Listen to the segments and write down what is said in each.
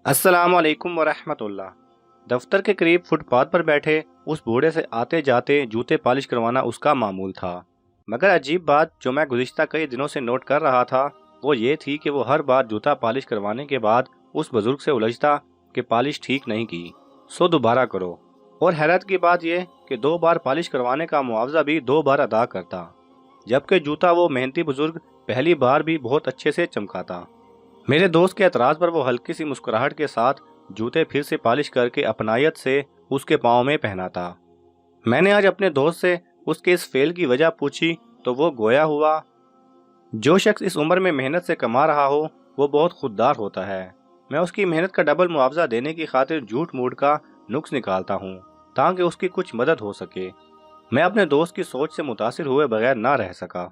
अस्सलामु अलैकुम वरहमतुल्लाह। दफ्तर के करीब फुटपाथ पर बैठे उस बूढ़े से आते जाते जूते पॉलिश करवाना उसका मामूल था। मगर अजीब बात जो मैं गुज़िश्ता कई दिनों से नोट कर रहा था वो ये थी कि वो हर बार जूता पॉलिश करवाने के बाद उस बुजुर्ग से उलझता कि पॉलिश ठीक नहीं की, सो दोबारा करो। और हैरत की बात यह कि 2 बार पॉलिश करवाने का मुआवजा भी 2 बार अदा करता, जबकि जूता वो मेहनती बुजुर्ग पहली बार भी बहुत अच्छे से चमकाता। मेरे दोस्त के एतराज़ पर वो हल्की सी मुस्कुराहट के साथ जूते फिर से पॉलिश करके अपनायत से उसके पाँव में पहनाता। मैंने आज अपने दोस्त से उसके इस फेल की वजह पूछी तो वो गोया हुआ, जो शख्स इस उम्र में मेहनत से कमा रहा हो वो बहुत खुददार होता है। मैं उसकी मेहनत का डबल मुआवजा देने की खातिर झूठ मूठ का नुक्स निकालता हूँ ताकि उसकी कुछ मदद हो सके। मैं अपने दोस्त की सोच से मुतासिर हुए बगैर ना रह सका।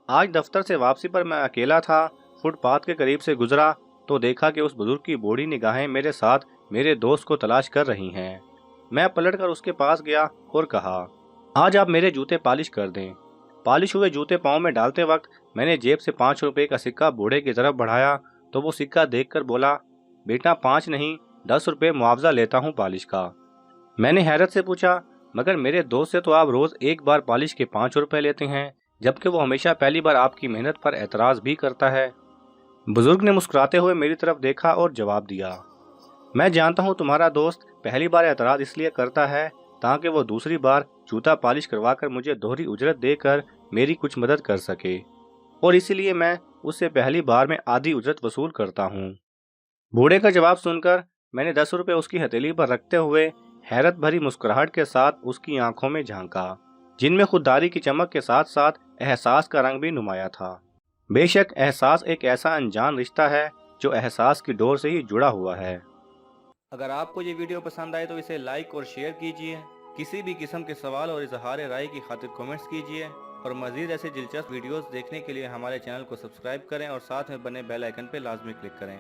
आज दफ्तर से वापसी पर मैं अकेला था। फुटपाथ के करीब से गुजरा तो देखा कि उस बुजुर्ग की बूढ़ी निगाहें मेरे साथ मेरे दोस्त को तलाश कर रही हैं। मैं पलटकर उसके पास गया और कहा, आज आप मेरे जूते पॉलिश कर दें। पॉलिश हुए जूते पाँव में डालते वक्त मैंने जेब से 5 रुपए का सिक्का बूढ़े की तरफ बढ़ाया तो वो सिक्का देखकर बोला, बेटा 5 नहीं 10 रुपए मुआवजा लेता हूँ पॉलिश का। मैंने हैरत से पूछा, मगर मेरे दोस्त से तो आप रोज एक बार पॉलिश के 5 रुपए लेते हैं, जबकि वो हमेशा पहली बार आपकी मेहनत पर एतराज भी करता है। बुजुर्ग ने मुस्कुराते हुए मेरी तरफ देखा और जवाब दिया, मैं जानता हूँ तुम्हारा दोस्त पहली बार एतराज इसलिए करता है ताकि वो दूसरी बार जूता पॉलिश करवाकर मुझे दोहरी उजरत देकर मेरी कुछ मदद कर सके, और इसीलिए मैं उससे पहली बार में आधी उजरत वसूल करता हूँ। बूढ़े का जवाब सुनकर मैंने 10 रुपए उसकी हथेली पर रखते हुए हैरत भरी मुस्कुराहट के साथ उसकी आंखों में झांका, जिनमें खुददारी की चमक के साथ साथ एहसास का रंग भी नुमाया था। बेशक एहसास एक ऐसा अनजान रिश्ता है जो एहसास की डोर से ही जुड़ा हुआ है। अगर आपको ये वीडियो पसंद आए तो इसे लाइक और शेयर कीजिए। किसी भी किस्म के सवाल और इजहार राय की खातिर कमेंट्स कीजिए और मज़ीद ऐसे दिलचस्प वीडियोस देखने के लिए हमारे चैनल को सब्सक्राइब करें और साथ में बने बेल आइकन पर लाजमी क्लिक करें।